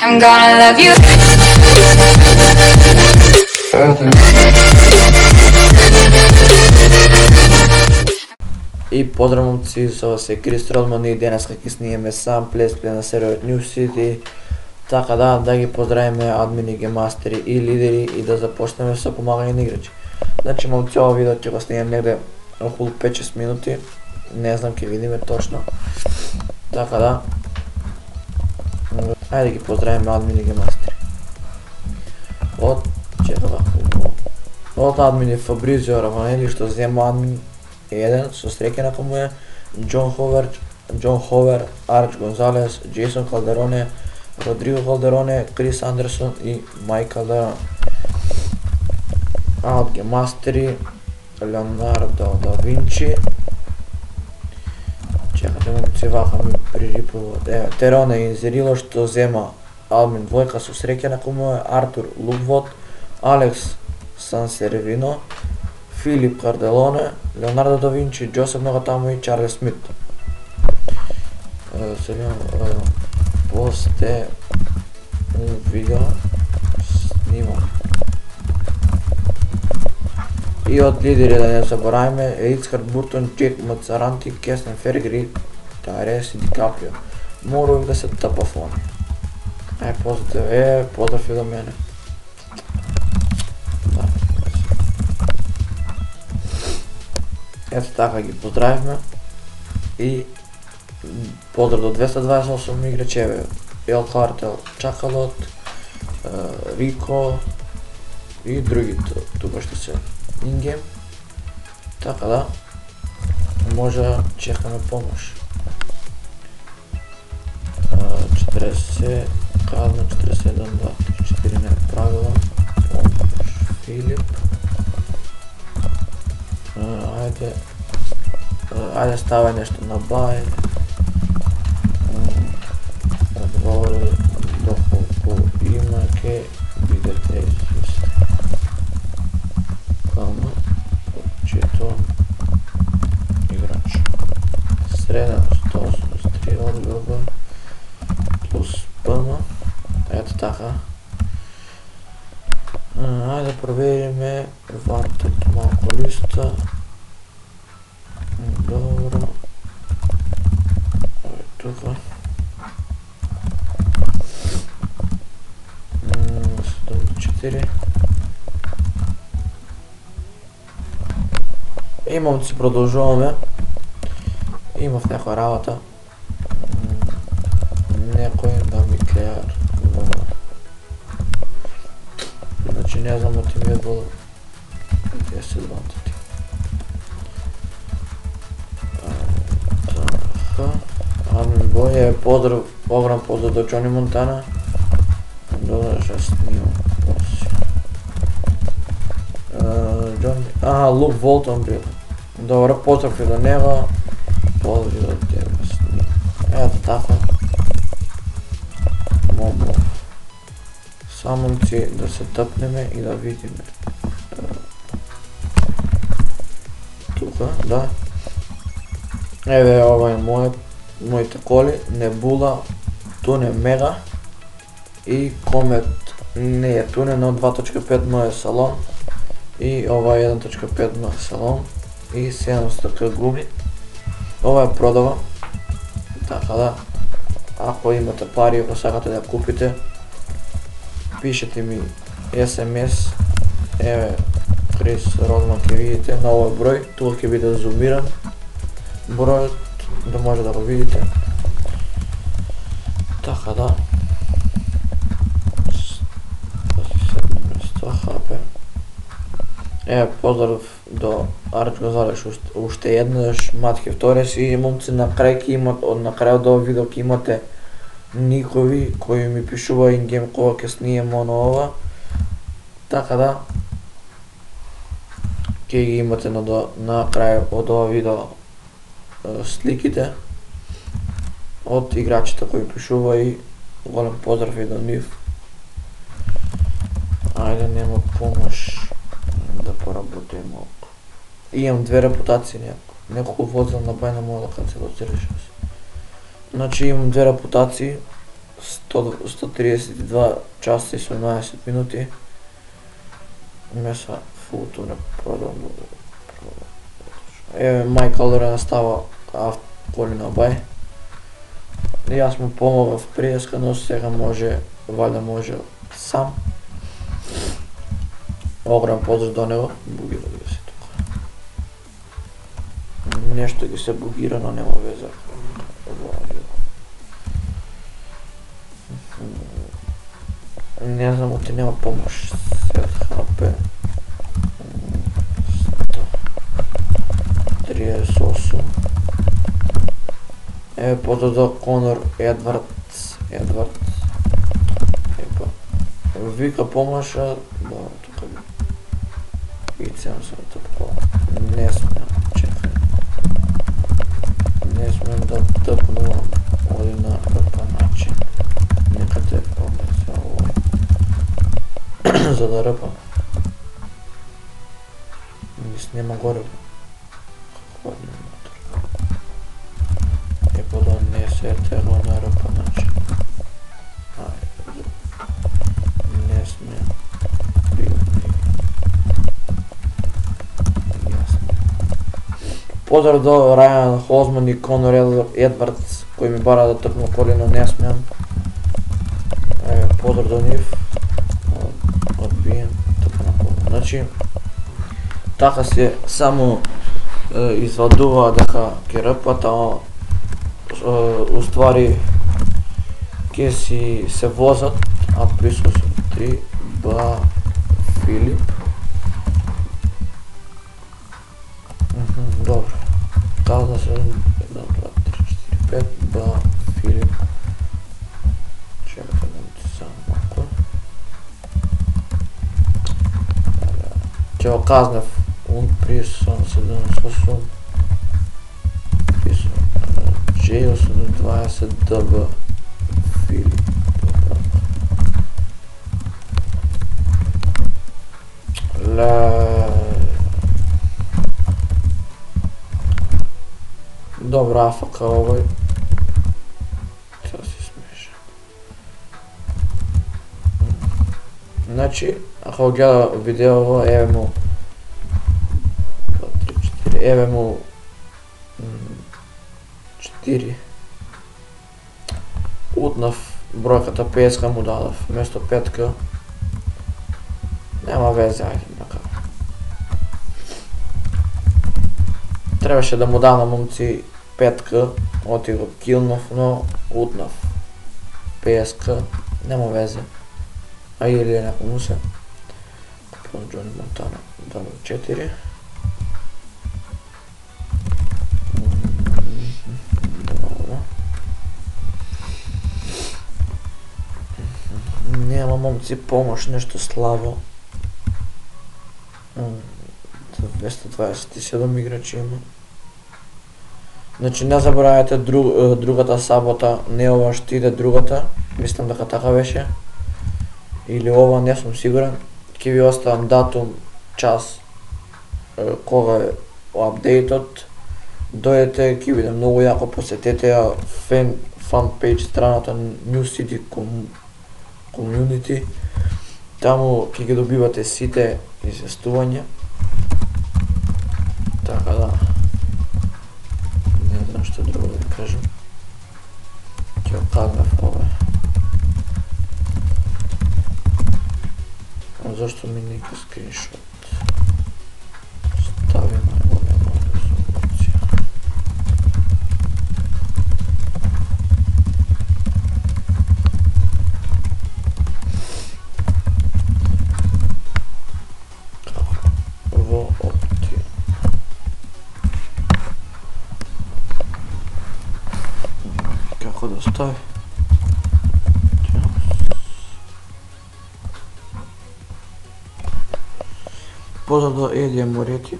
I'm gonna love you. И поздрав момци, зова се Кристо Родман и денеска ќе снимеме сам плесплей на серверот New City. Така да ги поздравиме админи, геймастери и лидери и да започнеме со помагање на играчи. Значи момци, ова видео ќе го снимам негде околу 5-6 минути, не знам, ќе видиме точно. Така да, ајде ги поздравиме админи, геймастери. Од админи Фабризио Раванели што зема админ 1 со среќа на кому е Джон Ховер, Арч Гонзалес, Джейсон Калдероне, Родриго Калдероне, Крис Андерсон и Майк Калдероне. А од геймастери Леонардо да Винчи. Чекате момци, вака ми пририпува. Тероне Инзерило што зема админ 2 со среќа на кому е Артур Луквот, Алекс Сансервино, Филип Карделоне, Леонардо да Винчи, Джосеп Ногатамо и Чарли Смит. Сега после видео снимам. И од лидери да не забораваме Ричард Буртон, Джек Мацаранти, Кестен Фергри, Тарес и Ди Каприо. Мора да се тъпа фони. Поздрав и до мене. Ето така ги поздравихме и поздрав до 228 играчеве. Ел Картел, Чакалот, Рико и другите тука ще се ингейм. Така да, може чекаме помощ. 40, казано 47, 2, 4 не е правило. Помощ, Филип. Ајде ставај нешто на бај. Одговори доколку има ке бидете исти. Кама, очито играч. Среден 183 одговор плюс ПМ. Ето така. Ајде провериме вартат малко листа. Добро. Ово тука. 104. И момци, продолжуваме. Имав некоја работа. Некој да ми клеја добро. Значи не знам оти ми е било 10 бантати. Админ Бој е поздрав, огром поздрав до Джони Монтана. Добре, ще снимам после. Лук Волтон бил. Добре, поздрав и до него. Поздрав и до тебе снимам. Ето така. Момо. Само момци да се тъпнеме и да видиме. Тука, да. Еве ова е моите коли, Небула, Туне Мега и Комет не е Туне, но 2.5 е салон и ова е 1.5 салон и 700 гуми. Ова е продава, така да, ако имате пари, ако сакате да купите, пишете ми SMS, еве Крис Родман ќе видите на овој број, тука ќе биде зумиран бројот, да може да го видите. Така да. 100 HP. Поздрав до Арч Гонзалес уште еднаш, Матке Торес и момци на крај ќе имат, на крај од овој видео ќе имате никови кои ми пишува ингейм кога ќе снимам на ова. Така да, ќе ги имате на крај од ова видео сликите од играчите кои пишува и голем поздрав и до нив. Ајде, нема помош да поработим малку. Имам две репутации неколку возил на бај не мога да канцелираш. Значи имам две репутации 132 часа и 17 минути. Меса фулто не продам. Еве мајка Лорена става коли на бај. И јас му помогав преска, но сега може, валјда може сам. Огром поздрав до него, бугира ги се тука. Нешто ги се бугира, но нема веза. Не знам, оти нема помош. 7 хп. 138. Еве поздрав до Конор Едвардс. Епа. Вика помоша, да, тука би. И цем се тъпкала. Не смеам, чекай. Не смеам да тъпнувам одинакъв начин. Нека те помеся ово. За да ръпам. Ми снема горе. Какво не мотор. Епа да не се тегло на ръпа начин. Ајде. Не смеам. Поздрав до Рајан Хозман и Конор Едвардс, кои ми бара да тъпна коли, но не смеам. Поздрав до нив. Одбиjem, тъпна коли. Значи, така се само извадува дека ќе ръпат, а уствари ќе си се возат, а присуствуват 3 Ба Филип. Добро. Каза се 1, 2, 3, 4, 5 Ба Филип. Чекате да ми само малко. Ќе го казнев присуствувам 7 J820 ДБ Филип. Добро, афака овој. Сега си смешен. Значи, ако гледа видеово, еве му 2, 3, 4, еве му 4. Утнав бројката 50 му дадав, вместо 5. Нема везе, ајде накако. Требаше да му дам на момци 5, оти го килнав, но утнав 50, нема везе. А или некој му се. Купувам Джони Монтана, дам 4. Добро. Нема момци помош, нешто слабо. 227 играчи има. Значи не заборавајте другата сабота, не ова што иде другата, мислам дека така беше. Или ова, не сум сигурен. Ќе ви оставам датум, час, кога е апдейтот. Дојдете, ќе биде многу јако, посетете ја фан пейдж страната New City Community. Таму ќе ги добивате сите известувања. Така да. Не знам што друго да кажам. Ќе го казнав ова. Зашто ми не ги скриншот? Ставим најголема резолуција. Во опција. Како да стави? Поздрав до Елија Морети.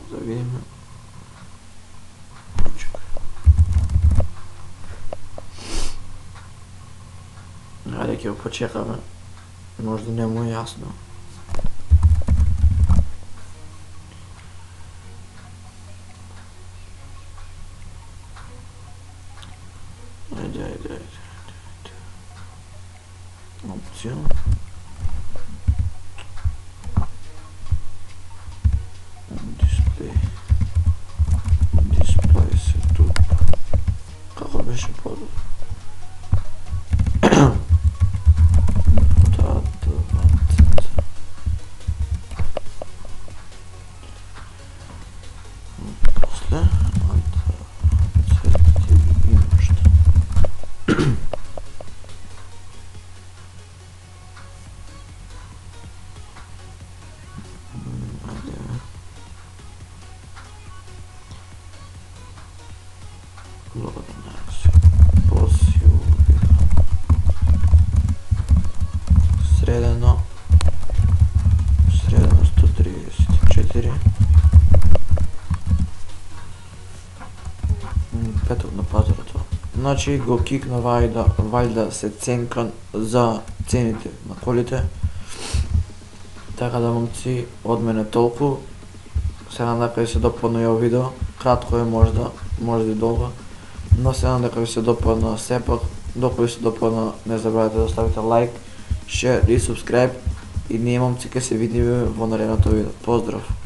Да видиме. Ајде ќе го почекаме. Можда не му е јасно. Ajde. Opcija. Display setup. Kako беше по-добре? После и неща. Средено 134. Петок на пазарот. Значи го кикна вајда се ценка за цените на колите. Така да, момци, од мене толку. Се надам дека ви се допадна и овој видео. Кратко е можда и долго. Но се надам дека ви се допадна сепак. Доколку ви се допадна, не забравяйте да ставите лайк, шер и субскрайб. И ние, момци, ќе се видиме во наредното видео. Поздрав!